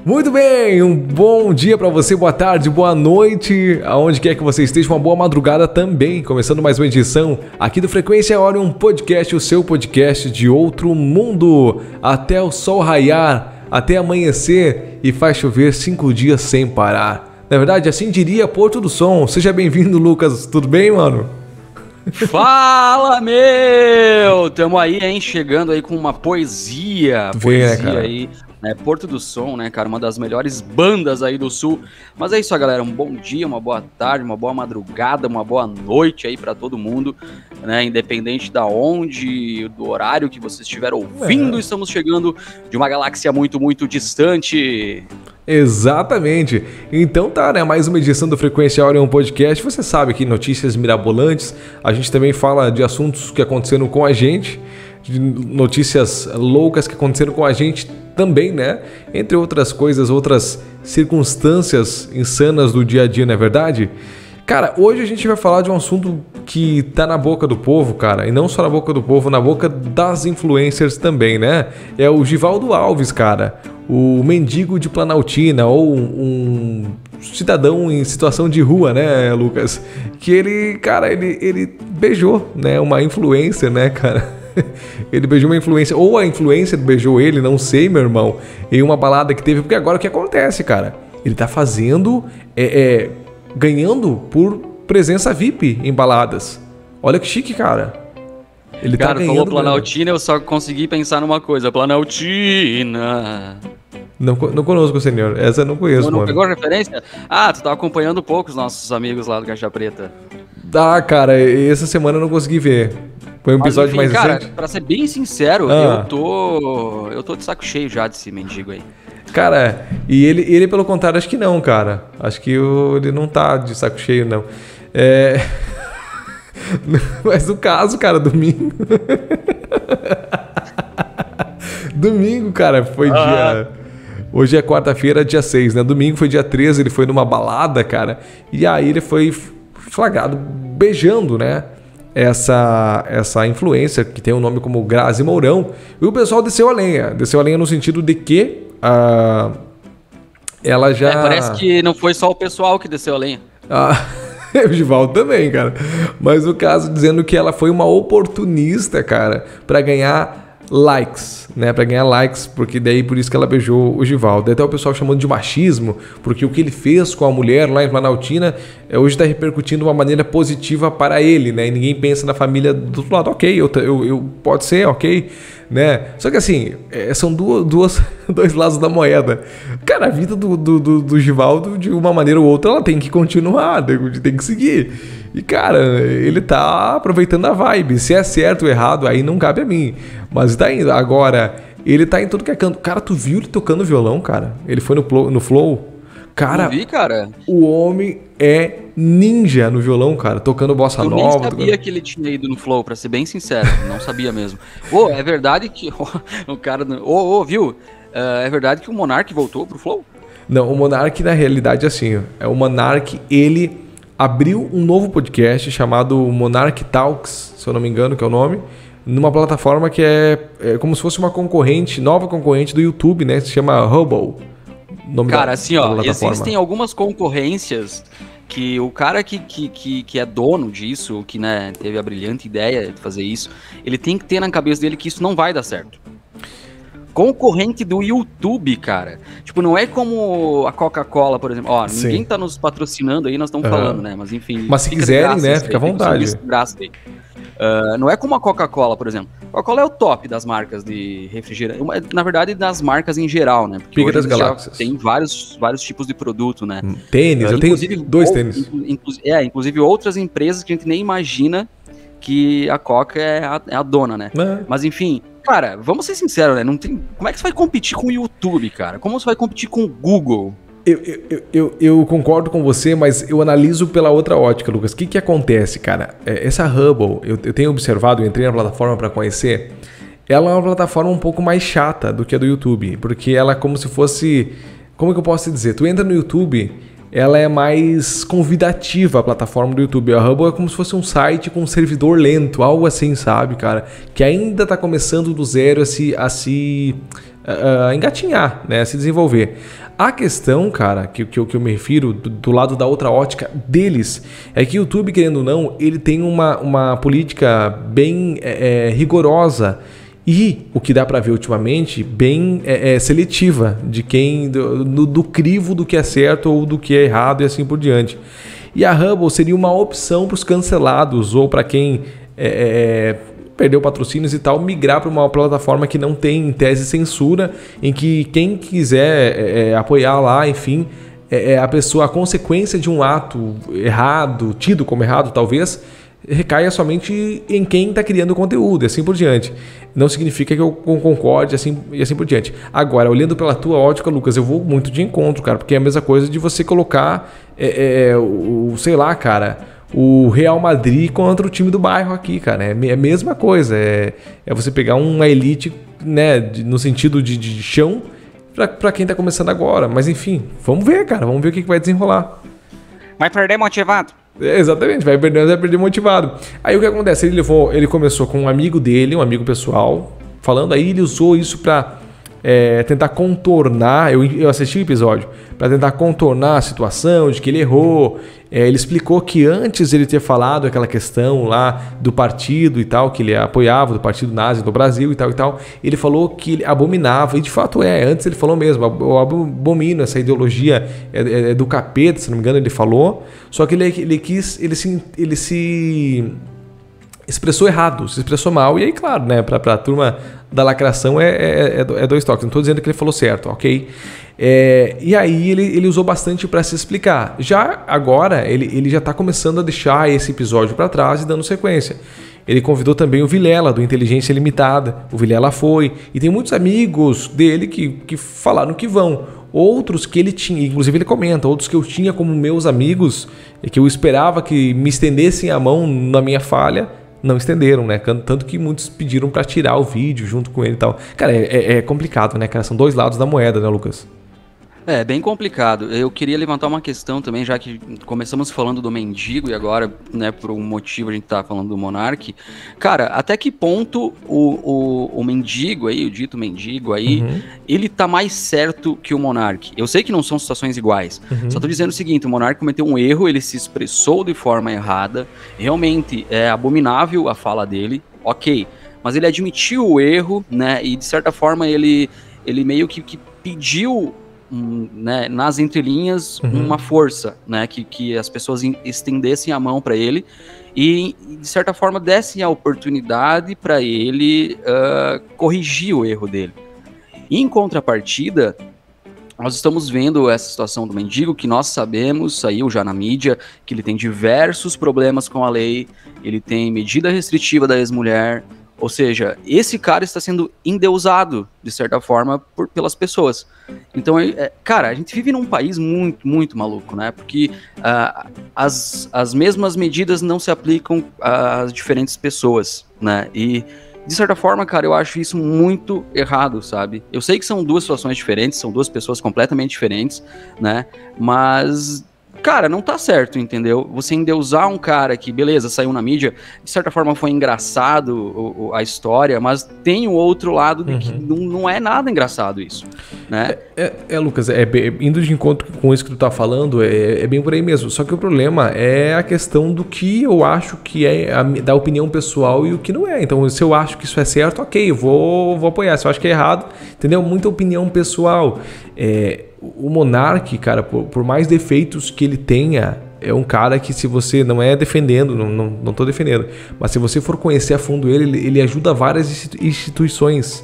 Muito bem, um bom dia para você, boa tarde, boa noite, aonde quer que você esteja, uma boa madrugada também. Começando mais uma edição aqui do Frequência Orion Podcast, o seu podcast de outro mundo. Até o sol raiar, até amanhecer e faz chover 5 dias sem parar. Na verdade, assim diria Porto do Som. Seja bem-vindo, Lucas. Tudo bem, mano? Fala, meu! Tamo aí, hein? Chegando aí com uma poesia. Poesia aí. Porto do Som, né, cara? Uma das melhores bandas aí do Sul. Mas é isso aí, galera. Um bom dia, uma boa tarde, uma boa madrugada, uma boa noite aí pra todo mundo, né? Independente da onde, do horário que você estiver ouvindo, estamos chegando de uma galáxia muito, muito distante. Exatamente. Então tá, né? Mais uma edição do Frequência Orion Podcast. Você sabe que notícias mirabolantes. A gente também fala de assuntos que aconteceram com a gente, de notícias loucas que aconteceram com a gente também, né? Entre outras coisas, outras circunstâncias insanas do dia a dia, não é verdade? Cara, hoje a gente vai falar de um assunto que tá na boca do povo, cara. E não só na boca do povo, na boca das influencers também, né? É o Givaldo Alves, cara. O mendigo de Planaltina, ou um cidadão em situação de rua, né, Lucas? Que ele, cara, ele beijou, né? Uma influencer, né, cara? Ele beijou uma influencer, ou a influencer beijou ele, não sei, meu irmão, em uma balada que teve. Porque agora o que acontece, cara? Ele tá fazendo, ganhando por presença VIP em baladas. Olha que chique, cara. Ele cara, tá ganhando. Falou Planaltina, eu só consegui pensar numa coisa. Planaltina. Não conosco, senhor. Essa eu não conheço, mano. Não pegou a referência? Ah, tu tá acompanhando pouco os nossos amigos lá do Caixa Preta. Ah, cara, essa semana eu não consegui ver. Foi um episódio, enfim, mais cara, recente. Pra ser bem sincero, eu tô de saco cheio já desse mendigo aí. Cara, e ele pelo contrário, acho que não, cara. Acho que ele não tá de saco cheio, não. Mas o caso, cara, domingo... Domingo, cara, foi dia... Hoje é quarta-feira, dia 6, né? Domingo foi dia 13, ele foi numa balada, cara. E aí ele foi flagrado beijando, né? Essa influencer, que tem um nome como Grazi Mourão. E o pessoal desceu a lenha. Desceu a lenha no sentido de que ela já... parece que não foi só o pessoal que desceu a lenha. O Givaldo também, cara. Mas o caso dizendo que ela foi uma oportunista, cara, pra ganhar likes, né? Pra ganhar likes, porque daí por isso que ela beijou o Givaldo. Até o pessoal chamando de machismo, porque o que ele fez com a mulher lá em Planaltina hoje tá repercutindo de uma maneira positiva para ele, né? E ninguém pensa na família do outro lado. Ok, eu pode ser, ok, né? Só que assim, são dois lados da moeda. Cara, a vida do Givaldo, de uma maneira ou outra, ela tem que continuar, tem que seguir. E, cara, ele tá aproveitando a vibe. Se é certo ou errado, aí não cabe a mim. Mas tá indo. Agora, ele tá em tudo que é canto. Cara, tu viu ele tocando violão, cara? Ele foi no Flow. Cara, não vi, cara. O homem é ninja no violão, cara. Tocando bossa nova. Eu nem sabia que ele tinha ido no Flow, pra ser bem sincero. Não sabia mesmo. É verdade que... o cara... viu? É verdade que o Monark voltou pro Flow? Não, o Monark, na realidade, assim... O Monark, ele... abriu um novo podcast chamado Monark Talks, se eu não me engano, que é o nome, numa plataforma que é como se fosse uma concorrente, nova concorrente do YouTube, né? Se chama Hubble. Cara, assim, ó, existem algumas concorrências que o cara que é dono disso, que, né, teve a brilhante ideia de fazer isso, ele tem que ter na cabeça dele que isso não vai dar certo. Concorrente do YouTube, cara. Tipo, não é como a Coca-Cola, por exemplo. Ó, ninguém tá nos patrocinando aí, nós estamos falando, né? Mas enfim... Mas se quiserem, né? Fica à vontade. Não é como a Coca-Cola, por exemplo. A Coca-Cola é o top das marcas de refrigerante. Na verdade, das marcas em geral, né? Porque Pica das Galáxias. Tem vários tipos de produto, né? Tênis, eu tenho 2 tênis. Inclusive outras empresas que a gente nem imagina que a Coca é a dona, né? Mas enfim... Cara, vamos ser sinceros, né? Não tem... Como é que você vai competir com o YouTube, cara? Como você vai competir com o Google? Eu concordo com você, mas eu analiso pela outra ótica, Lucas. O que acontece, cara? Essa Hubble, eu tenho observado, eu entrei na plataforma para conhecer, ela é uma plataforma um pouco mais chata do que a do YouTube, porque ela é como se fosse... Como é que eu posso dizer? Tu entra no YouTube... ela é mais convidativa, a plataforma do YouTube. A Hubble é como se fosse um site com um servidor lento, algo assim, sabe, cara? Que ainda tá começando do zero a se engatinhar, né, a se desenvolver. A questão, cara, que eu me refiro do lado da outra ótica deles, é que o YouTube, querendo ou não, ele tem uma política bem rigorosa e, o que dá pra ver ultimamente, bem seletiva de quem, do crivo do que é certo ou do que é errado e assim por diante. E a Hubble seria uma opção para os cancelados ou para quem perdeu patrocínios e tal, migrar para uma plataforma que não tem, em tese, censura, em que quem quiser apoiar lá, enfim, a consequência de um ato errado, tido como errado talvez, recaia somente em quem está criando o conteúdo e assim por diante. Não significa que eu concorde e assim por diante. Agora, olhando pela tua ótica, Lucas, eu vou muito de encontro, cara, porque é a mesma coisa de você colocar, sei lá, cara, o Real Madrid contra o time do bairro aqui, cara. É a mesma coisa. É você pegar uma elite, né, no sentido de chão para quem tá começando agora. Mas enfim, vamos ver, cara. Vamos ver o que vai desenrolar. Vai perder motivado. Exatamente, vai perder motivado. Aí o que acontece? Ele começou com um amigo dele, um amigo pessoal, falando, aí ele usou isso para tentar contornar. Eu assisti o episódio para tentar contornar a situação de que ele errou. Ele explicou que antes de ele ter falado aquela questão lá do partido e tal, que ele apoiava, do partido nazi do Brasil e tal, ele falou que ele abominava, e de fato antes ele falou mesmo, eu abomino essa ideologia do capeta, se não me engano ele falou, só que ele se expressou errado, se expressou mal, e aí claro, né, pra turma da lacração é dois toques, não estou dizendo que ele falou certo, ok? E aí ele usou bastante para se explicar. Já agora ele já está começando a deixar esse episódio para trás e dando sequência. Ele convidou também o Vilela do Inteligência Limitada. O Vilela foi, e tem muitos amigos dele que falaram que vão. Outros que ele tinha, inclusive ele comenta, outros que eu tinha como meus amigos e que eu esperava que me estendessem a mão na minha falha, não estenderam, né? Tanto que muitos pediram para tirar o vídeo junto com ele e tal. Cara, é complicado, né, cara? São dois lados da moeda, né, Lucas? É bem complicado. Eu queria levantar uma questão também, já que começamos falando do mendigo e agora, né, por um motivo a gente tá falando do Monark. Cara, até que ponto o mendigo aí, o dito mendigo aí, ele tá mais certo que o Monark? Eu sei que não são situações iguais. Só tô dizendo o seguinte, o Monark cometeu um erro, ele se expressou de forma errada. Realmente é abominável a fala dele, ok. Mas ele admitiu o erro, né, e de certa forma ele meio que pediu, né, nas entrelinhas, uma força, né, que as pessoas estendessem a mão para ele e de certa forma dessem a oportunidade para ele corrigir o erro dele. Em contrapartida, nós estamos vendo essa situação do mendigo, que nós sabemos, saiu já na mídia, que ele tem diversos problemas com a lei, ele tem medida restritiva da ex-mulher. Ou seja, esse cara está sendo endeusado, de certa forma, pelas pessoas. Então, cara, a gente vive num país muito, muito maluco, né? Porque as mesmas medidas não se aplicam às diferentes pessoas, né? E, de certa forma, cara, eu acho isso muito errado, sabe? Eu sei que são duas situações diferentes, são duas pessoas completamente diferentes, né? Mas, cara, não tá certo, entendeu? Você endeusar um cara que, beleza, saiu na mídia, de certa forma foi engraçado a história, mas tem o outro lado de que não é nada engraçado isso, né? Lucas, indo de encontro com isso que tu tá falando, é bem por aí mesmo. Só que o problema é a questão do que eu acho que é da opinião pessoal e o que não é. Então, se eu acho que isso é certo, ok, eu vou apoiar. Se eu acho que é errado, entendeu? Muita opinião pessoal. O Monark, cara, por mais defeitos que ele tenha, é um cara que, se você não é defendendo, não tô defendendo, mas se você for conhecer a fundo ele ajuda várias instituições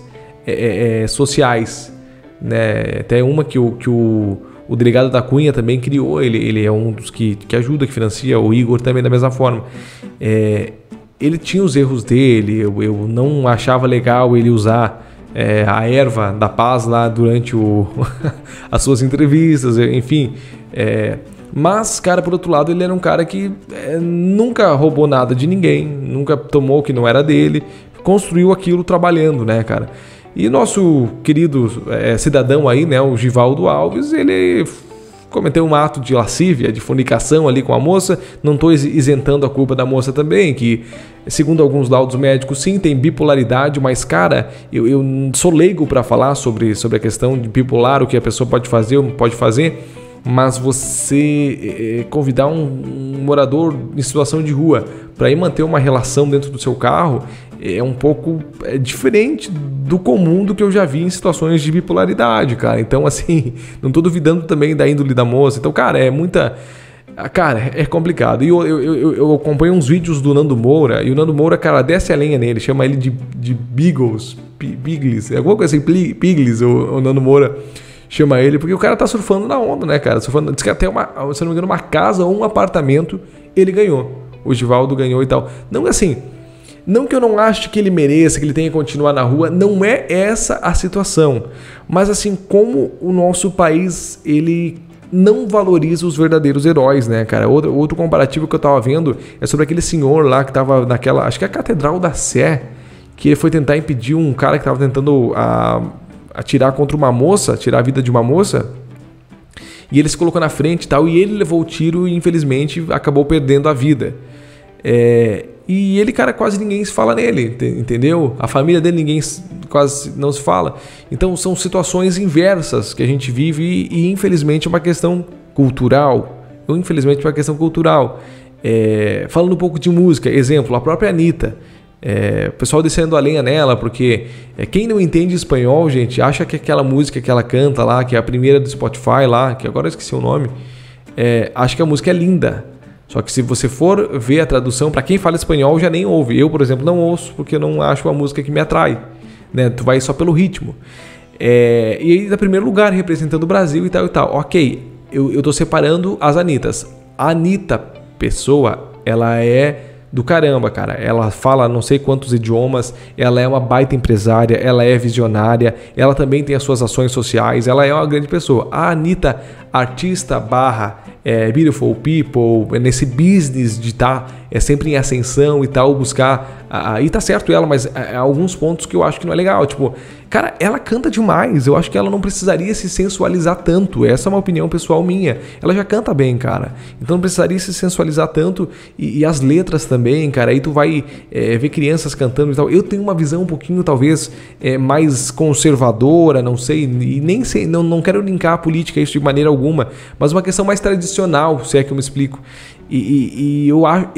sociais, né? Até uma que o delegado da Cunha também criou, ele é um dos que ajuda, que financia, o Igor também da mesma forma. Ele tinha os erros dele, eu não achava legal ele usar a erva da paz lá durante as suas entrevistas, enfim. Mas, cara, por outro lado, ele era um cara que nunca roubou nada de ninguém, nunca tomou o que não era dele, construiu aquilo trabalhando, né, cara? E nosso querido cidadão aí, né, o Givaldo Alves, ele cometeu um ato de lascívia, de fornicação ali com a moça. Não estou isentando a culpa da moça também, que segundo alguns laudos médicos sim, tem bipolaridade, mas cara, eu sou leigo para falar sobre a questão de bipolar, o que a pessoa pode fazer ou não pode fazer, mas você convidar um morador em situação de rua para ir manter uma relação dentro do seu carro é um pouco diferente do comum do que eu já vi em situações de bipolaridade, cara. Então, assim, não tô duvidando também da índole da moça. Então, cara, é complicado. E eu acompanho uns vídeos do Nando Moura, e o Nando Moura, cara, desce a lenha nele, chama ele de Biglis, alguma coisa assim, Piglis, o Nando Moura chama ele, porque o cara tá surfando na onda, né, cara? Surfando, diz que até se não me engano, uma casa ou um apartamento ele ganhou. O Givaldo ganhou e tal. Não assim, não que eu não ache que ele mereça, que ele tenha que continuar na rua, não é essa a situação. Mas assim, como o nosso país, ele não valoriza os verdadeiros heróis, né, cara? Outro comparativo que eu tava vendo é sobre aquele senhor lá que tava naquela, acho que é a Catedral da Sé, que ele foi tentar impedir um cara que tava tentando atirar contra uma moça, tirar a vida de uma moça, e ele se colocou na frente e tal, e ele levou o tiro e infelizmente acabou perdendo a vida. E ele, cara, quase ninguém se fala nele, entendeu? A família dele ninguém quase não se fala. Então são situações inversas que a gente vive e infelizmente é uma questão cultural. Falando um pouco de música, exemplo, a própria Anitta. O pessoal descendo a lenha nela, porque quem não entende espanhol, gente, acha que aquela música que ela canta lá, que é a primeira do Spotify lá, que agora eu esqueci o nome, acha que a música é linda. Só que se você for ver a tradução, para quem fala espanhol já nem ouve. Eu, por exemplo, não ouço porque eu não acho uma música que me atrai, né? Tu vai só pelo ritmo. E aí, no primeiro lugar, representando o Brasil e tal e tal. Ok, eu tô separando as Anitas. A Anitta, pessoa, ela é do caramba, cara. Ela fala não sei quantos idiomas, ela é uma baita empresária, ela é visionária, ela também tem as suas ações sociais, ela é uma grande pessoa. A Anitta, artista beautiful people, nesse business de estar sempre em ascensão e tal, buscar... E tá certo ela, mas há alguns pontos que eu acho que não é legal. Tipo, cara, ela canta demais. Eu acho que ela não precisaria se sensualizar tanto. Essa é uma opinião pessoal minha. Ela já canta bem, cara. Então não precisaria se sensualizar tanto. E as letras também, cara. Aí tu vai ver crianças cantando e tal. Eu tenho uma visão um pouquinho, talvez, mais conservadora, não sei. E nem sei, não quero linkar a política a isso de maneira alguma. Mas uma questão mais tradicional, se é que eu me explico. E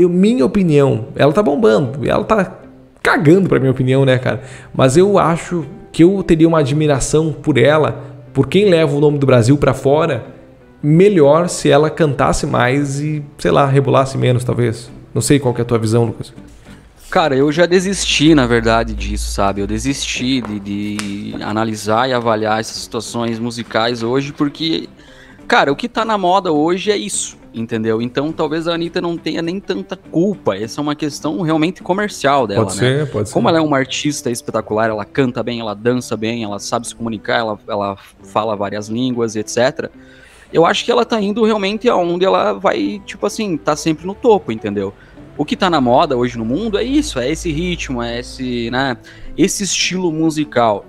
minha opinião, ela tá bombando, ela tá cagando pra minha opinião, né, cara? Mas eu acho que eu teria uma admiração por ela, por quem leva o nome do Brasil pra fora, melhor se ela cantasse mais e, sei lá, rebolasse menos, talvez. Não sei qual que é a tua visão, Lucas. Cara, eu já desisti, na verdade, disso, sabe? Eu desisti de analisar e avaliar essas situações musicais hoje, porque, cara, o que tá na moda hoje é isso. Entendeu? Então talvez a Anitta não tenha nem tanta culpa. Essa é uma questão realmente comercial dela, pode ser, pode ser. Como ela é uma artista espetacular, ela canta bem, ela dança bem, ela sabe se comunicar, ela fala várias línguas, etc. Eu acho que ela tá indo realmente aonde ela vai, tipo assim, tá sempre no topo, entendeu? O que tá na moda hoje no mundo é isso, é esse ritmo, é esse, né, esse estilo musical.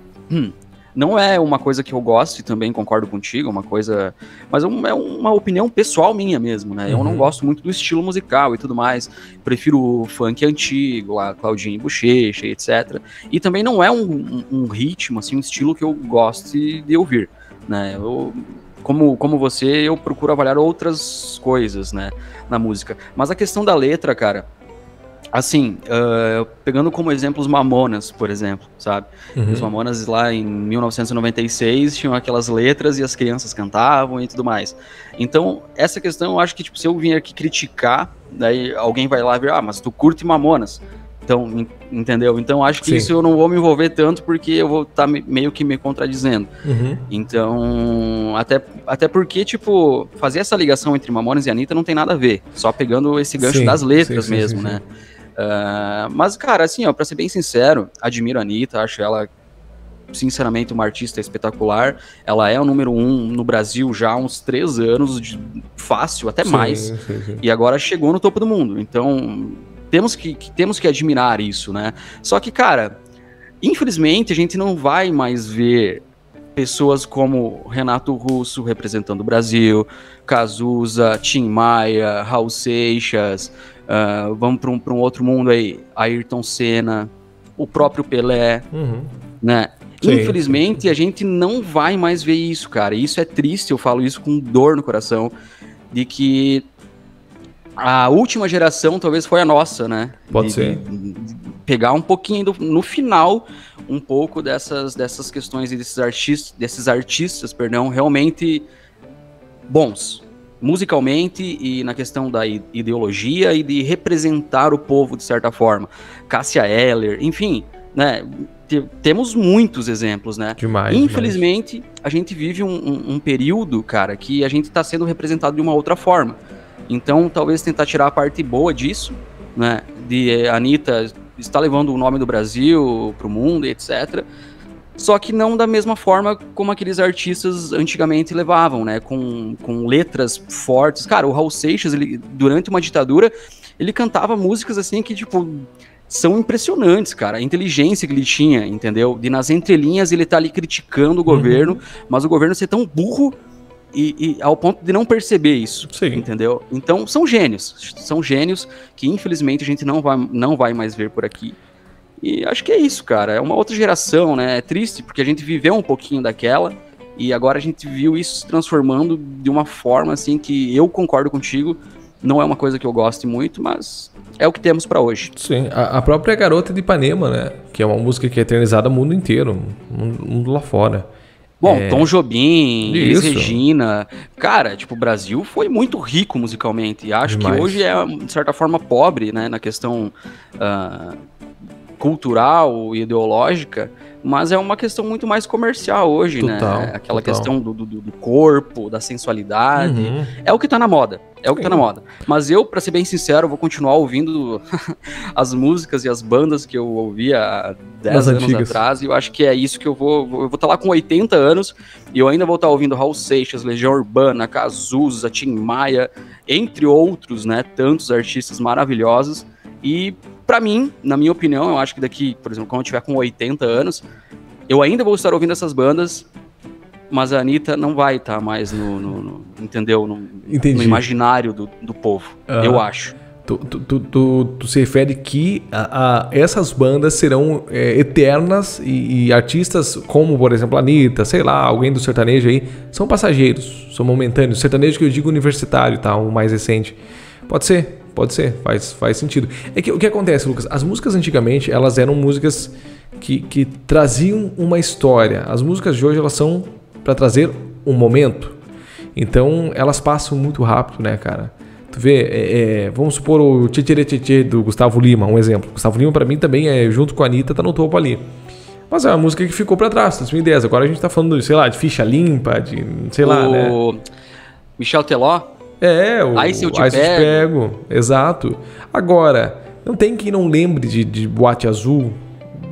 Não é uma coisa que eu gosto e também concordo contigo, uma coisa... Mas é uma opinião pessoal minha mesmo, né? Eu não gosto muito do estilo musical e tudo mais. Prefiro o funk antigo, lá, Claudinho e Buchecha, etc. E também não é um ritmo, assim, um estilo que eu goste de ouvir, né? Como você, eu procuro avaliar outras coisas, né, na música. Mas a questão da letra, cara... Assim, pegando como exemplo os Mamonas, por exemplo, sabe? Os Mamonas lá em 1996 tinham aquelas letras e as crianças cantavam e tudo mais. Então, essa questão eu acho que, tipo, se eu vim aqui criticar, daí alguém vai lá ver, mas tu curte Mamonas. Então, entendeu? Então, acho que isso eu não vou me envolver tanto porque eu vou estar meio que me contradizendo. Então, até porque, tipo, fazer essa ligação entre Mamonas e Anitta não tem nada a ver. Só pegando esse gancho das letras mesmo, né? Mas, cara, assim, ó, pra ser bem sincero, admiro a Anitta, acho ela, sinceramente, uma artista espetacular. Ela é o número 1 no Brasil já há uns 3 anos, fácil, até mais. E agora chegou no topo do mundo. Então, temos que admirar isso, né? Só que, cara, infelizmente, a gente não vai mais ver pessoas como Renato Russo representando o Brasil, Cazuza, Tim Maia, Raul Seixas, vamos para um outro mundo aí, Ayrton Senna, o próprio Pelé, né? Sim. Infelizmente, a gente não vai mais ver isso, cara. E isso é triste, eu falo isso com dor no coração, de que a última geração talvez foi a nossa, né? Pode ser. De pegar um pouquinho, no final, um pouco dessas questões e desses artistas, realmente bons, musicalmente e na questão da ideologia e de representar o povo de certa forma. Cássia Eller, enfim, né? Temos muitos exemplos, né? Demais. Infelizmente, a gente vive um período, cara, que a gente está sendo representado de uma outra forma. Então, talvez tentar tirar a parte boa disso, né? De Anitta está levando o nome do Brasil pro mundo, etc. Só que não da mesma forma como aqueles artistas antigamente levavam, né? Com letras fortes. Cara, o Raul Seixas, durante uma ditadura, ele cantava músicas assim que, tipo, são impressionantes, cara. A inteligência que ele tinha, entendeu? De nas entrelinhas ele tá ali criticando o governo, mas o governo ser tão burro e ao ponto de não perceber isso. Sim. Entendeu? Então são gênios que infelizmente a gente não vai mais ver por aqui. E acho que é isso, cara. É uma outra geração, né? É triste porque a gente viveu um pouquinho daquela e agora a gente viu isso se transformando de uma forma assim que eu concordo contigo. Não é uma coisa que eu goste muito, mas é o que temos pra hoje. Sim, a própria Garota de Ipanema, né? Que é uma música que é eternizada no mundo inteiro, mundo lá fora. Bom, Tom Jobim, Elis Regina. Cara, tipo, o Brasil foi muito rico musicalmente. E acho que hoje é, de certa forma, pobre, né? Na questão cultural e ideológica. Mas é uma questão muito mais comercial hoje, né? Aquela questão do corpo, da sensualidade. É o que tá na moda. É o que tá na moda. Mas eu, pra ser bem sincero, vou continuar ouvindo as músicas e as bandas que eu ouvia há 10 anos atrás. E eu acho que é isso que eu vou estar lá com 80 anos e eu ainda vou estar ouvindo Raul Seixas, Legião Urbana, Cazuza, Tim Maia, entre outros, né? Tantos artistas maravilhosos. E pra mim, na minha opinião, eu acho que daqui, por exemplo, quando eu tiver com 80 anos, eu ainda vou estar ouvindo essas bandas, mas a Anitta não vai estar mais entendeu? No imaginário do povo, eu acho. Tu se refere que essas bandas serão eternas e artistas como, por exemplo, a Anitta, sei lá, alguém do sertanejo aí, são passageiros, são momentâneos. Sertanejo que eu digo universitário, tá? O mais recente. Pode ser, faz sentido. É que o que acontece, Lucas? As músicas antigamente, elas eram músicas que traziam uma história. As músicas de hoje, elas são para trazer um momento. Então, elas passam muito rápido, né, cara? Tu vê, vamos supor o Tchê do Gustavo Lima, um exemplo. Gustavo Lima, pra mim, também, junto com a Anitta, tá no topo ali. Mas é uma música que ficou pra trás, 2010. Agora a gente tá falando, sei lá, de Ficha Limpa, de, sei lá, né? Michel Teló? O Aí Se Eu Te Pego. Exato. Agora, não tem quem não lembre de Boate Azul,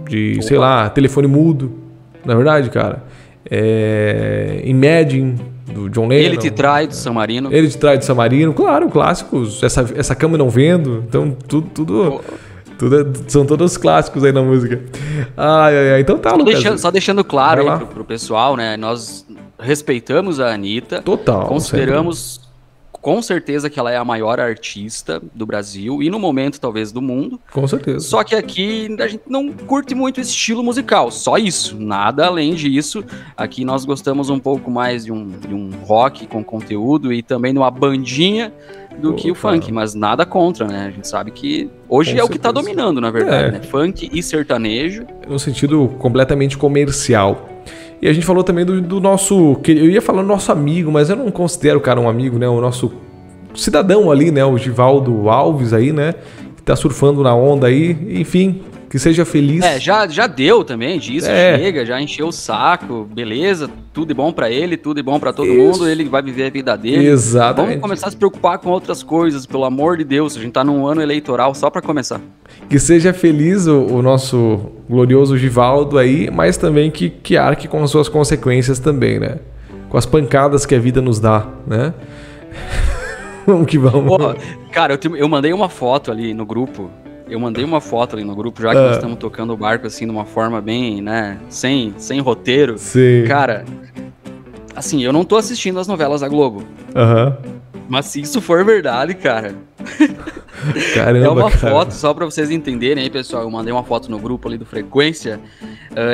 de, sei lá, Telefone Mudo. Na verdade, cara. Imagine, do John Lennon. Ele Te Trai, do San Marino. Ele Te Trai, do San Marino. Claro, clássicos. Essa Cama Não Vendo. Então, tudo são todos clássicos aí na música. Então tá, Lucas. Só deixando claro aí pro pessoal, né? Nós respeitamos a Anitta. Total. Consideramos com certeza que ela é a maior artista do Brasil e no momento talvez do mundo. Com certeza. Só que aqui a gente não curte muito esse estilo musical, só isso, nada além disso. Aqui nós gostamos um pouco mais de um rock com conteúdo e também de uma bandinha do que o funk, mas nada contra, né? A gente sabe que hoje é o que tá dominando, na verdade, né? Funk e sertanejo. No sentido completamente comercial. E a gente falou também do nosso... Eu ia falar do nosso amigo, mas eu não considero o cara um amigo, né? O nosso cidadão ali, né? O Givaldo Alves aí, né? Que tá surfando na onda aí. Enfim, que seja feliz. Já deu também disso. Chega, já encheu o saco. Beleza, tudo é bom pra ele, tudo é bom pra todo mundo. Ele vai viver a vida dele. Exatamente. Vamos começar a se preocupar com outras coisas, pelo amor de Deus. A gente tá num ano eleitoral só pra começar. Que seja feliz o nosso glorioso Givaldo aí, mas também que arque com as suas consequências também, né? Com as pancadas que a vida nos dá, né? Vamos que vamos. Cara, eu mandei uma foto ali no grupo eu mandei uma foto ali no grupo, já que nós estamos tocando o barco assim de uma forma bem, né, sem roteiro. Sim. Cara, assim, eu não tô assistindo as novelas da Globo. Mas se isso for verdade, cara... Caramba, é uma foto, só pra vocês entenderem aí, pessoal, eu mandei uma foto no grupo ali do Frequência,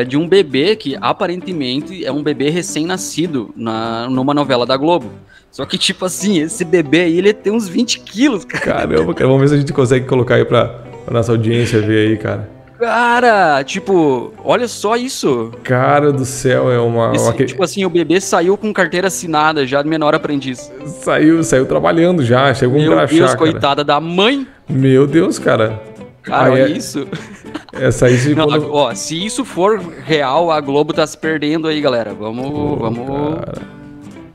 de um bebê que aparentemente é um bebê recém-nascido numa novela da Globo. Só que, tipo assim, esse bebê aí, ele tem uns 20 quilos, cara. Caramba, cara, vamos ver se a gente consegue colocar aí pra nossa audiência ver aí, cara. Cara, tipo, olha só isso. Cara do céu, é uma... Tipo assim, o bebê saiu com carteira assinada já de menor aprendiz. Saiu trabalhando já, chegou um crachá, Meu Deus, coitada da mãe. Meu Deus, cara. Cara, olha isso. Essa aí se... Ó, se isso for real, a Globo tá se perdendo aí, galera. Vamos... Cara.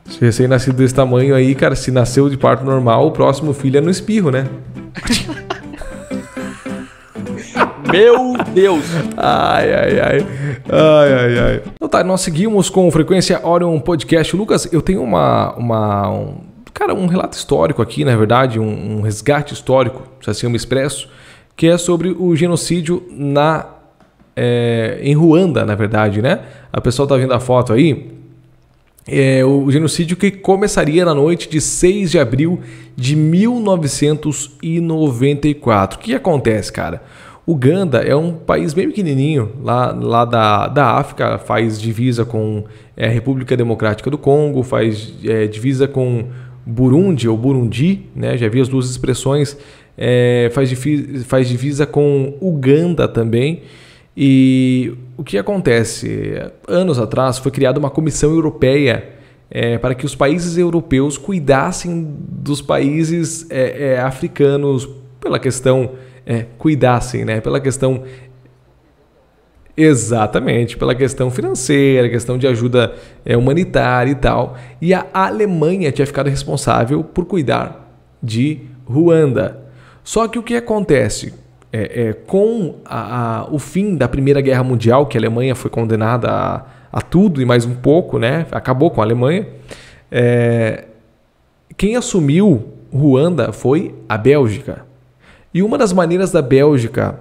Se recém-nascido desse tamanho aí, cara, se nasceu de parto normal, o próximo filho é no espirro, né? Meu Deus! Ai. Então tá, nós seguimos com Frequência Orion Podcast. Lucas, eu tenho um relato histórico aqui, na verdade, um resgate histórico, se assim eu me expresso, que é sobre o genocídio em Ruanda, na verdade, né? A pessoa tá vendo a foto aí. O genocídio que começaria na noite de 6 de abril de 1994. O que acontece, cara? Uganda é um país bem pequenininho, lá da África, faz divisa com a República Democrática do Congo, faz divisa com Burundi ou Burundi, né? Já vi as duas expressões, faz divisa com Uganda também. E o que acontece? Anos atrás foi criada uma comissão europeia para que os países europeus cuidassem dos países africanos pela questão... cuidassem, né? Pela questão... Exatamente, pela questão financeira, questão de ajuda humanitária e tal. E a Alemanha tinha ficado responsável por cuidar de Ruanda. Só que o que acontece? Com o fim da Primeira Guerra Mundial, que a Alemanha foi condenada a tudo e mais um pouco, né? Acabou com a Alemanha. Quem assumiu Ruanda foi a Bélgica. E uma das maneiras da Bélgica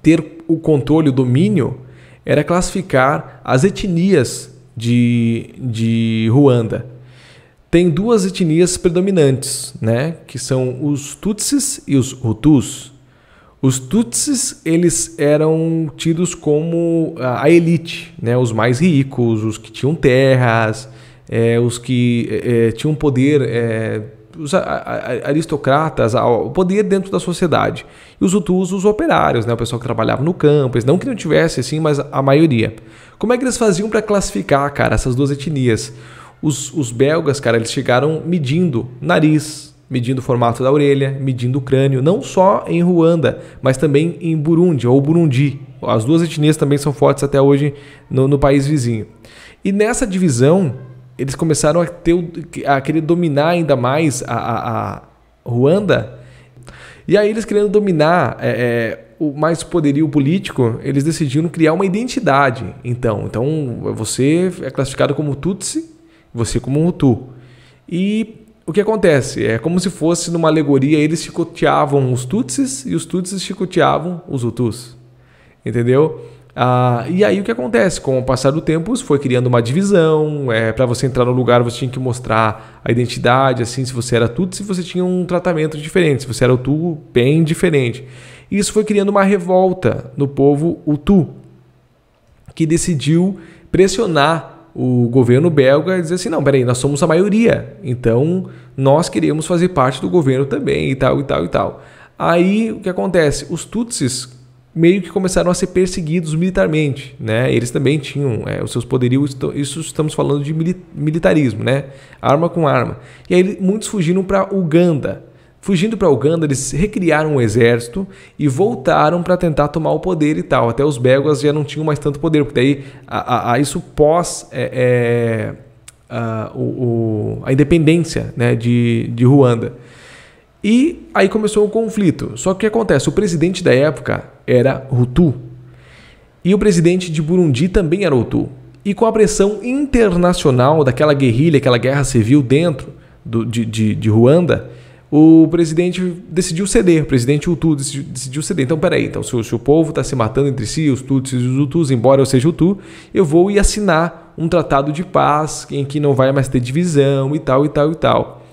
ter o controle, o domínio, era classificar as etnias de Ruanda. Tem duas etnias predominantes, né? Que são os Tutsis e os Hutus. Os Tutsis, eles eram tidos como a elite, né? Os mais ricos, os que tinham terras, os que tinham poder... os aristocratas, o poder dentro da sociedade. E os Hutus, os operários, né? O pessoal que trabalhava no campo. Não que não tivesse assim, mas a maioria. Como é que eles faziam para classificar, cara, essas duas etnias? Os belgas, cara, eles chegaram medindo nariz, medindo o formato da orelha, medindo o crânio, não só em Ruanda, mas também em Burundi ou Burundi. As duas etnias também são fortes até hoje no país vizinho. E nessa divisão, eles começaram a querer dominar ainda mais a Ruanda. E aí eles querendo dominar o mais poderio político, eles decidiram criar uma identidade. Então você é classificado como Tutsi, você como Hutu. E o que acontece? É como se fosse numa alegoria, eles chicoteavam os Tutsis e os Tutsis chicoteavam os Hutus. Entendeu? E aí o que acontece? Com o passar do tempo, foi criando uma divisão. Para você entrar no lugar, você tinha que mostrar a identidade. Assim, se você era Tutsi, você tinha um tratamento diferente. Se você era Hutu, bem diferente. E isso foi criando uma revolta no povo Hutu, que decidiu pressionar o governo belga e dizer assim, não, peraí, nós somos a maioria, então nós queremos fazer parte do governo também e tal, e tal, e tal. Aí o que acontece? Os Tutsis meio que começaram a ser perseguidos militarmente, né? Eles também tinham os seus poderios, isso estamos falando de militarismo, né? Arma com arma. E aí muitos fugiram para Uganda. Fugindo para Uganda, eles recriaram um exército e voltaram para tentar tomar o poder e tal. Até os belgas já não tinham mais tanto poder, porque daí isso pós a independência, né, de Ruanda. E aí começou o conflito. Só que o que acontece? O presidente da época era Hutu. E o presidente de Burundi também era Hutu. E com a pressão internacional daquela guerrilha, aquela guerra civil dentro de Ruanda, o presidente decidiu ceder, o presidente Hutu decidiu ceder. Então, peraí, então, se o povo está se matando entre si, os Tutsis e os Hutus, embora eu seja Hutu, eu vou ir assinar um tratado de paz em que não vai mais ter divisão e tal, e tal, e tal.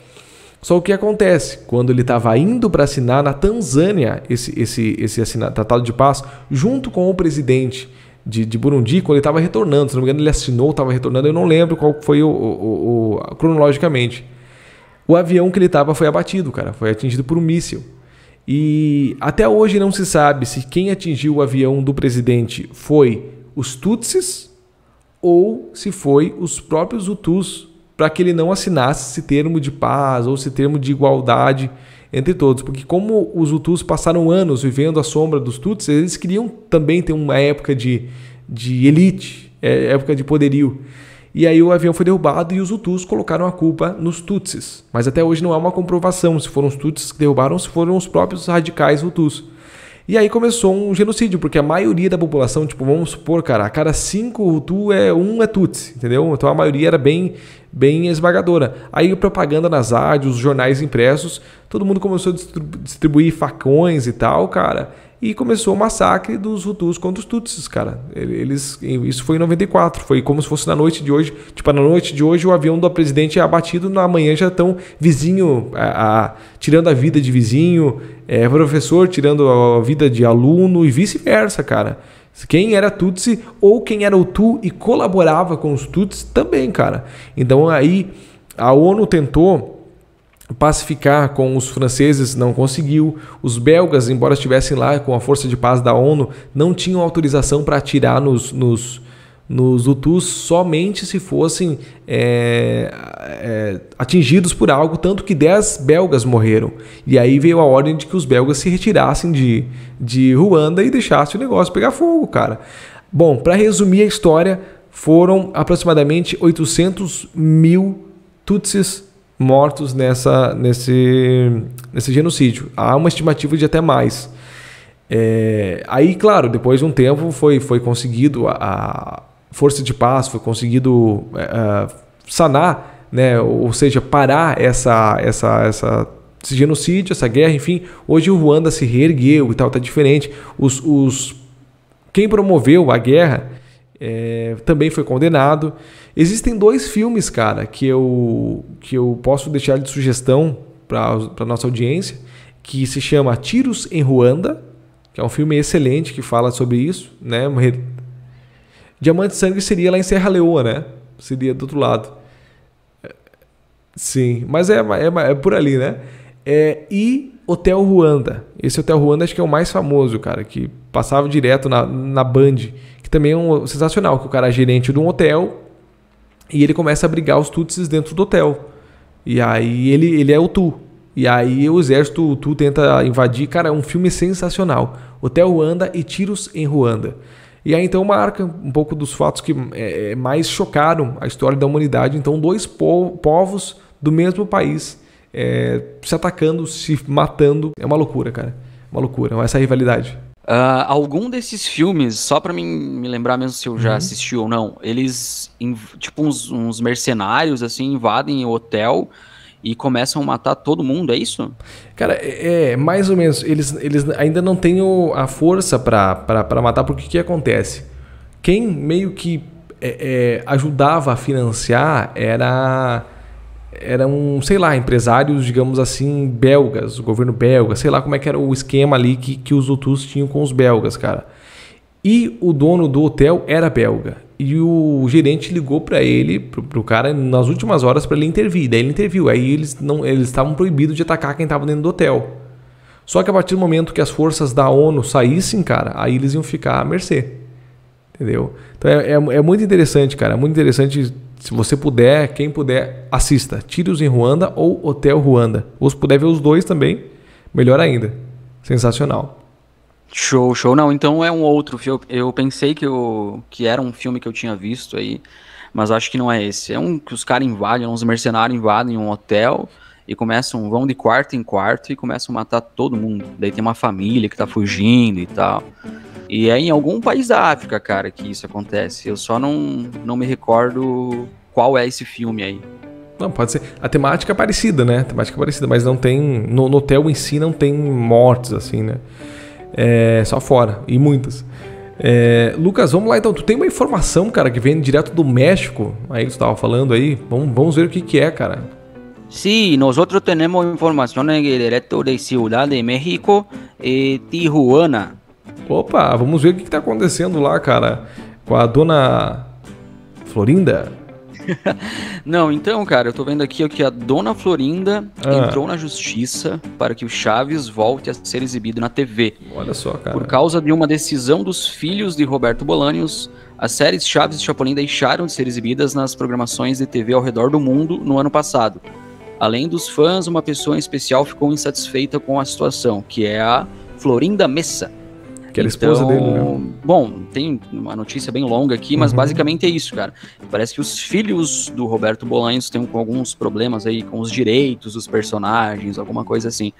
Só o que acontece? Quando ele estava indo para assinar na Tanzânia esse tratado de paz, junto com o presidente de Burundi, quando ele estava retornando, se não me engano ele assinou, estava retornando, eu não lembro qual foi cronologicamente. O avião que ele estava foi abatido, cara, foi atingido por um míssil. E até hoje não se sabe se quem atingiu o avião do presidente foi os Tutsis ou se foi os próprios Hutus, para que ele não assinasse esse termo de paz ou esse termo de igualdade entre todos. Porque como os Hutus passaram anos vivendo à sombra dos Tutsis, eles queriam também ter uma época de elite, época de poderio. E aí o avião foi derrubado e os Hutus colocaram a culpa nos Tutsis. Mas até hoje não há uma comprovação se foram os Tutsis que derrubaram ou se foram os próprios radicais Hutus. E aí começou um genocídio, porque a maioria da população, tipo, vamos supor, cara, a cada 5 Hutu, um é Tutsi, entendeu? Então a maioria era bem esmagadora. Aí propaganda nas rádios, os jornais impressos, todo mundo começou a distribuir facões e tal, cara. E começou o massacre dos Hutus contra os Tutsis, cara. Isso foi em 94. Foi como se fosse na noite de hoje. Tipo, na noite de hoje o avião do presidente é abatido, na manhã já estão vizinho, tirando a vida de vizinho, professor tirando a vida de aluno e vice-versa, cara. Quem era Tutsi ou quem era Hutu e colaborava com os Tutsis também, cara. Então aí a ONU tentou pacificar com os franceses, não conseguiu. Os belgas, embora estivessem lá com a força de paz da ONU, não tinham autorização para atirar nos Hutus somente se fossem atingidos por algo, tanto que 10 belgas morreram. E aí veio a ordem de que os belgas se retirassem de Ruanda e deixassem o negócio pegar fogo, cara. Bom, para resumir a história, foram aproximadamente 800 mil Tutsis mortos nesse genocídio. Há uma estimativa de até mais. Aí, claro, depois de um tempo foi conseguido a força de paz, foi conseguido sanar, né? Ou seja, parar esse genocídio, essa guerra, enfim. Hoje o Ruanda se reergueu e tal, tá diferente. Quem promoveu a guerra também foi condenado. Existem 2 filmes, cara, que eu posso deixar de sugestão para nossa audiência, que se chama Tiros em Ruanda, que é um filme excelente que fala sobre isso, né? Diamante de Sangue seria lá em Serra Leoa, né? Seria do outro lado. Sim, mas é por ali, né? E Hotel Ruanda. Esse Hotel Ruanda acho que é o mais famoso, cara, que passava direto na Band, que também é sensacional, que o cara é gerente de um hotel e ele começa a brigar os Tutsis dentro do hotel. E aí ele é Hutu. E aí o exército Hutu tenta invadir. Cara, é um filme sensacional. Hotel Ruanda e Tiros em Ruanda. E aí então marca um pouco dos fatos que mais chocaram a história da humanidade. Então 2 povos do mesmo país se atacando, se matando. É uma loucura, cara. Uma loucura. Essa rivalidade. Algum desses filmes, só pra me lembrar mesmo se eu já assisti ou não, eles, tipo uns mercenários, assim, invadem o hotel e começam a matar todo mundo, é isso? Cara, mais ou menos. Eles ainda não têm a força pra matar, porque o que acontece? Quem meio que ajudava a financiar eram, sei lá, empresários, digamos assim, belgas, o governo belga, sei lá como é que era o esquema ali que os Hutus tinham com os belgas, cara. E o dono do hotel era belga. E o gerente ligou para ele, pro cara, nas últimas horas para ele intervir. Daí ele interviu. Aí eles estavam proibidos de atacar quem estava dentro do hotel. Só que a partir do momento que as forças da ONU saíssem, cara, aí eles iam ficar à mercê. Entendeu? Então é muito interessante, cara. É muito interessante. Se você puder, quem puder, assista. Tiros em Ruanda ou Hotel Ruanda. Ou se puder ver os 2 também, melhor ainda. Sensacional. Show. Não, então é um outro filme. Eu pensei que era um filme que eu tinha visto aí, mas acho que não é esse. É um que os caras invadem, uns mercenários invadem um hotel e vão de quarto em quarto e começam a matar todo mundo. Daí tem uma família que tá fugindo e tal. E é em algum país da África, cara, que isso acontece. Eu só não me recordo qual é esse filme aí. Não, pode ser. A temática é parecida, né? A temática é parecida, mas não tem... No hotel em si não tem mortes, assim, né? Só fora. E muitas. Lucas, vamos lá então. Tu tem uma informação, cara, que vem direto do México. Aí que tu tava falando aí. Vamos ver o que é, cara. Sí, nosotros tenemos informaciones direto de Ciudad de México e Tijuana. Opa, vamos ver o que tá acontecendo lá, cara. Com a dona Florinda. Não, então, cara, eu tô vendo aqui que a dona Florinda entrou na justiça para que o Chaves volte a ser exibido na TV. Olha só, cara. Por causa de uma decisão dos filhos de Roberto Bolanhos, as séries Chaves e Chapolin deixaram de ser exibidas nas programações de TV ao redor do mundo no ano passado. Além dos fãs, uma pessoa em especial ficou insatisfeita com a situação, que é a Florinda Mesa. Que era a esposa dele, né? Bom, tem uma notícia bem longa aqui, mas basicamente é isso, cara. Parece que os filhos do Roberto Bolanhos têm alguns problemas aí com os direitos dos personagens, alguma coisa assim.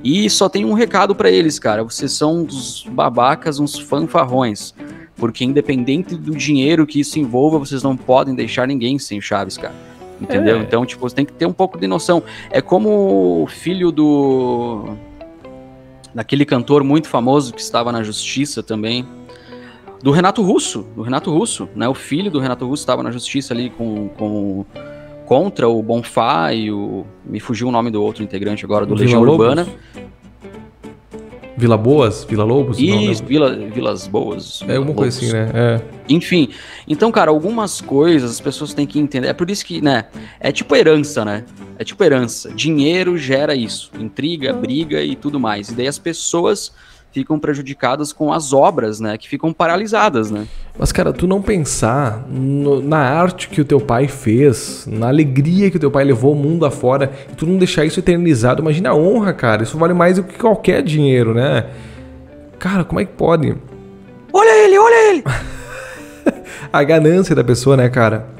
E só tem um recado pra eles, cara. Vocês são uns babacas, uns fanfarrões. Porque independente do dinheiro que isso envolva, vocês não podem deixar ninguém sem Chaves, cara. Entendeu? Então, tipo, você tem que ter um pouco de noção. É como o filho daquele cantor muito famoso que estava na justiça também, do Renato Russo, né? O filho do Renato Russo estava na justiça ali contra o Bonfá e me fugiu o nome do outro integrante agora, do Legião Urbana. Vila Boas? Vila Lobos? Isso, Vilas Boas. Uma coisa assim, né? Enfim, então, cara, algumas coisas as pessoas têm que entender. É por isso que, né, é tipo herança, né? É tipo herança. Dinheiro gera isso. Intriga, briga e tudo mais. E daí as pessoas ficam prejudicadas com as obras, né? Que ficam paralisadas, né? Mas, cara, tu não pensar na arte que o teu pai fez, na alegria que o teu pai levou o mundo afora, e tu não deixar isso eternizado. Imagina a honra, cara. Isso vale mais do que qualquer dinheiro, né? Cara, como é que pode? Olha ele! A ganância da pessoa, né, cara?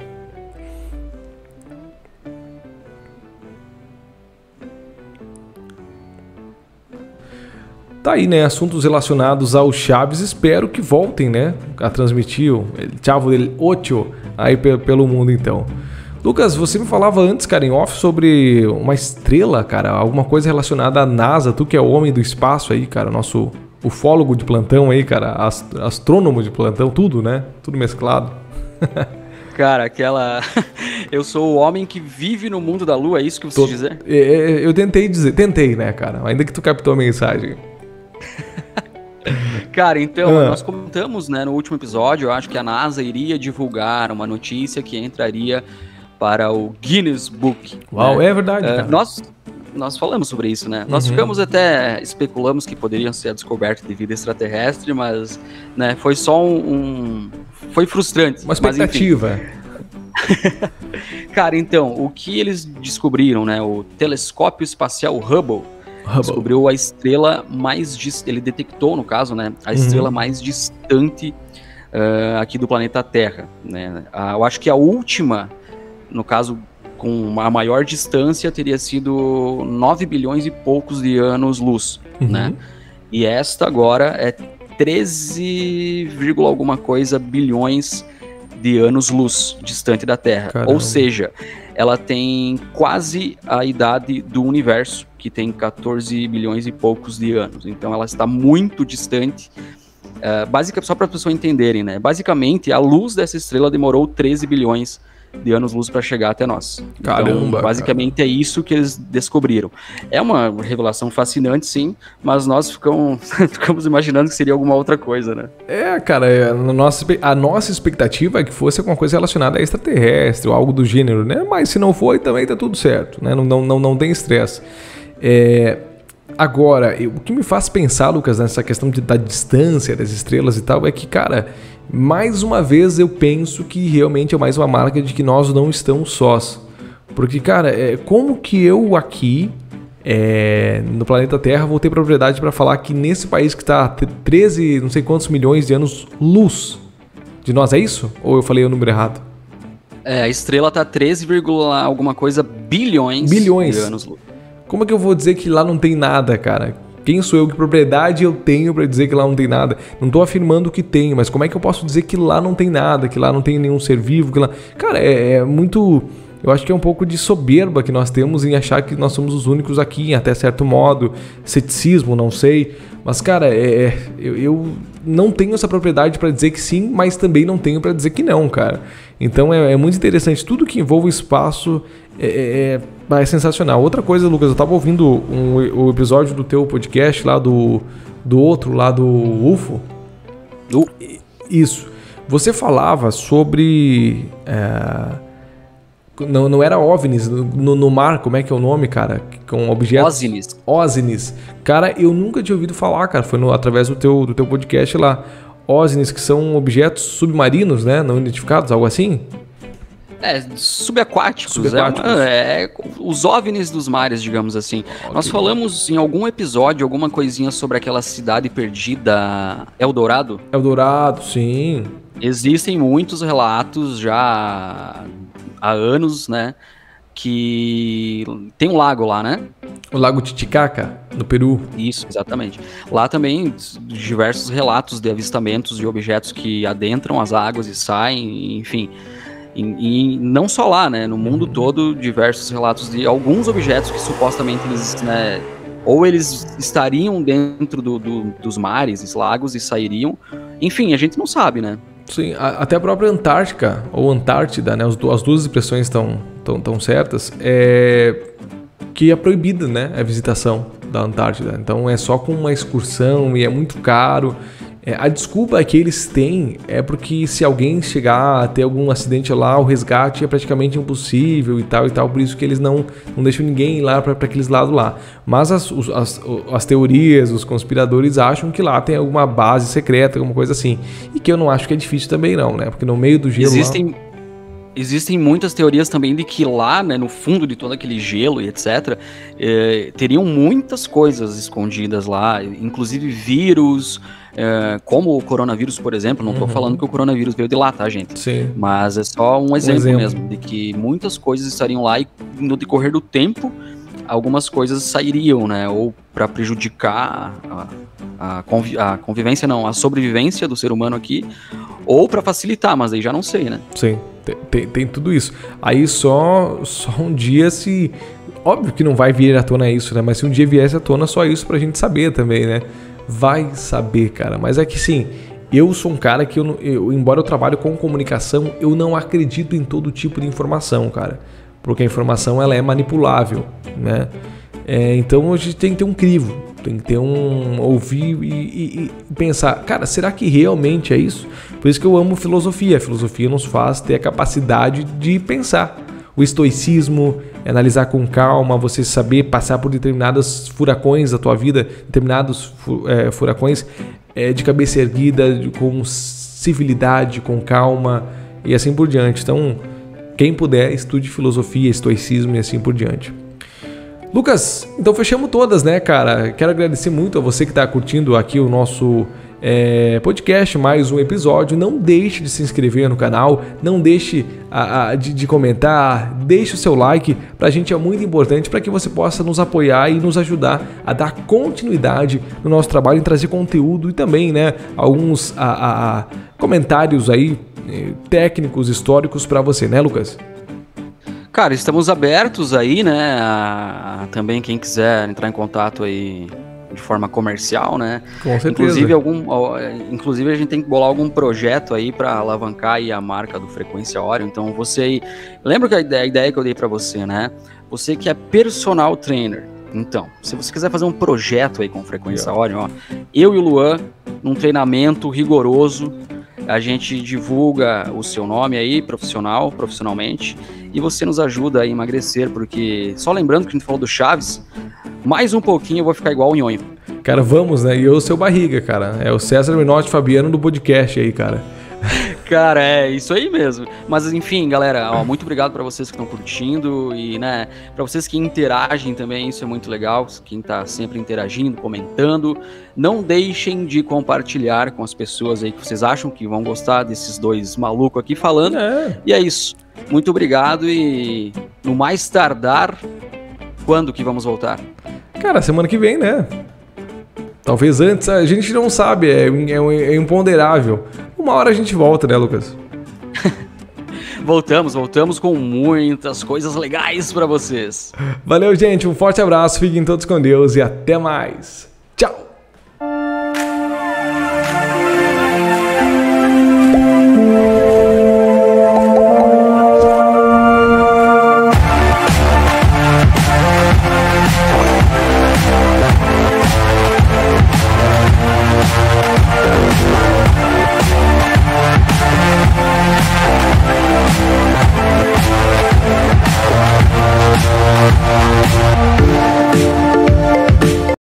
Tá aí, né? Assuntos relacionados ao Chaves. Espero que voltem, né? A transmitir o Chavo del Ocho aí pelo mundo, então. Lucas, você me falava antes, cara, em off, sobre uma estrela, cara. Alguma coisa relacionada à NASA. Tu que é o homem do espaço aí, cara. Nosso ufólogo de plantão aí, cara. Astrônomo de plantão. Tudo, né? Tudo mesclado. Cara, eu sou o homem que vive no mundo da Lua, é isso que você quis dizer? Eu tentei, né, cara? Ainda que tu captou a mensagem. Cara, então, nós comentamos, né, no último episódio, eu acho que a NASA iria divulgar uma notícia que entraria para o Guinness Book. Uau, né? É verdade, cara. Nós falamos sobre isso, né? Nós especulamos que poderia ser a descoberta de vida extraterrestre, mas, né, foi só foi frustrante. Uma expectativa. Cara, então, o que eles descobriram, né? O telescópio espacial Hubble descobriu a estrela ele detectou, no caso, né? A estrela mais distante aqui do planeta Terra, né? Eu acho que a última, no caso, com a maior distância, teria sido 9 bilhões e poucos de anos-luz, né? E esta agora é 13, alguma coisa bilhões de anos-luz distante da Terra. Caramba. Ou seja, ela tem quase a idade do universo, que tem 14 bilhões e poucos de anos. Então ela está muito distante. Só para as pessoas entenderem, né? Basicamente, a luz dessa estrela demorou 13 bilhões de anos-luz para chegar até nós. Caramba, então, basicamente é isso que eles descobriram. É uma revelação fascinante, sim, mas nós ficamos imaginando que seria alguma outra coisa, né? Cara, a nossa expectativa é que fosse alguma coisa relacionada a extraterrestre ou algo do gênero, né? Mas se não foi, também tá tudo certo, né? Não tem estresse. Agora, o que me faz pensar, Lucas, nessa questão da distância das estrelas e tal, é que, cara, mais uma vez eu penso que realmente é mais uma marca de que nós não estamos sós. Porque, cara, como que eu aqui, no planeta Terra, vou ter propriedade para falar que nesse país que está a 13, não sei quantos milhões de anos-luz de nós, é isso? Ou eu falei o número errado? A estrela tá 13, alguma coisa bilhões de anos-luz. Como é que eu vou dizer que lá não tem nada, cara? Quem sou eu? Que propriedade eu tenho para dizer que lá não tem nada? Não tô afirmando que tem, mas como é que eu posso dizer que lá não tem nada, que lá não tem nenhum ser vivo, que lá... Cara, é muito Eu acho que é um pouco de soberba que nós temos em achar que nós somos os únicos aqui, até certo modo, ceticismo, não sei. Mas, cara, eu não tenho essa propriedade para dizer que sim, mas também não tenho para dizer que não, cara. Então é muito interessante. Tudo que envolve o espaço é sensacional. Outra coisa, Lucas, eu tava ouvindo o episódio do teu podcast lá do outro, lá do UFO. Isso. Você falava sobre... Não era OVNIs, no mar, como é que é o nome, cara? Com objetos... OSNIs. Cara, eu nunca tinha ouvido falar, cara. Foi através do teu podcast lá. OSNIs, que são objetos submarinos, né? Não identificados, algo assim? Subaquáticos. Os OVNIs dos mares, digamos assim. Okay. Nós falamos em algum episódio, alguma coisinha sobre aquela cidade perdida, Eldorado? Eldorado, sim. Existem muitos relatos já há anos, né? Que tem um lago lá, né? O Lago Titicaca, no Peru. Isso, exatamente. Lá também diversos relatos de avistamentos de objetos que adentram as águas e saem, enfim. E não só lá, né? No mundo todo, diversos relatos de alguns objetos que supostamente eles, né? Ou eles estariam dentro dos mares, lagos e sairiam. Enfim, a gente não sabe, né? Sim, até a própria Antártica, ou Antártida, né? As duas expressões estão certas. Que é proibida, né? A visitação da Antártida. Então é só com uma excursão e é muito caro. A desculpa que eles têm é porque se alguém chegar a ter algum acidente lá, o resgate é praticamente impossível e tal. Por isso que eles não deixam ninguém ir lá para aqueles lados lá. Mas as teorias, os conspiradores acham que lá tem alguma base secreta, alguma coisa assim. E que eu não acho que é difícil também não, né? Porque no meio do gelo Existem muitas teorias também de que lá, né, no fundo de todo aquele gelo e etc., teriam muitas coisas escondidas lá, inclusive vírus, como o coronavírus, por exemplo. Não estou falando que o coronavírus veio de lá, tá, gente? Sim. Mas é só um exemplo mesmo, de que muitas coisas estariam lá e no decorrer do tempo, algumas coisas sairiam, né, ou para prejudicar a convivência, não, a sobrevivência do ser humano aqui, ou para facilitar, mas aí já não sei, né? Sim. Tem tudo isso. Aí só um dia se... Óbvio que não vai vir à tona isso, né? Mas se um dia viesse à tona, só isso pra gente saber também, né? Vai saber, cara. Mas é que sim, eu sou um cara que, embora eu trabalhe com comunicação, eu não acredito em todo tipo de informação, cara. Porque a informação, ela é manipulável, né? Então a gente tem que ter um crivo. Tem que ter ouvir e pensar, cara, será que realmente é isso? Por isso que eu amo filosofia. A filosofia nos faz ter a capacidade de pensar. O estoicismo, analisar com calma, você saber passar por determinados furacões da tua vida, determinados furacões de cabeça erguida, com civilidade, com calma e assim por diante. Então, quem puder, estude filosofia, estoicismo e assim por diante. Lucas, então fechamos todas, né, cara? Quero agradecer muito a você que está curtindo aqui o nosso podcast, mais um episódio. Não deixe de se inscrever no canal, não deixe de comentar, deixe o seu like. Pra gente é muito importante para que você possa nos apoiar e nos ajudar a dar continuidade no nosso trabalho, em trazer conteúdo e também, né, alguns comentários aí técnicos, históricos para você, né, Lucas? Cara, estamos abertos aí, né, também quem quiser entrar em contato aí de forma comercial, né? Com certeza. Inclusive a gente tem que bolar algum projeto aí para alavancar aí a marca do Frequência Orion. Então você aí, lembra que a ideia que eu dei para você, né? Você que é personal trainer. Então, se você quiser fazer um projeto aí com Frequência Orion, ó, eu e o Luan, num treinamento rigoroso, a gente divulga o seu nome aí, profissionalmente, e você nos ajuda a emagrecer, porque, só lembrando que a gente falou do Chaves, mais um pouquinho eu vou ficar igual o Nhonho. Cara, vamos, né? E eu, seu barriga, cara. É o César Menotti Fabiano do podcast aí, cara. Cara, é isso aí mesmo. Mas enfim, galera, ó, muito obrigado para vocês que estão curtindo e, né, para vocês que interagem também, isso é muito legal. Quem tá sempre interagindo, comentando, não deixem de compartilhar com as pessoas aí que vocês acham que vão gostar desses dois malucos aqui falando. E é isso. Muito obrigado e no mais tardar, quando que vamos voltar? Cara, semana que vem, né? Talvez antes, a gente não sabe, é imponderável. Uma hora a gente volta, né, Lucas? Voltamos com muitas coisas legais pra vocês. Valeu, gente. Um forte abraço, fiquem todos com Deus e até mais. Tchau!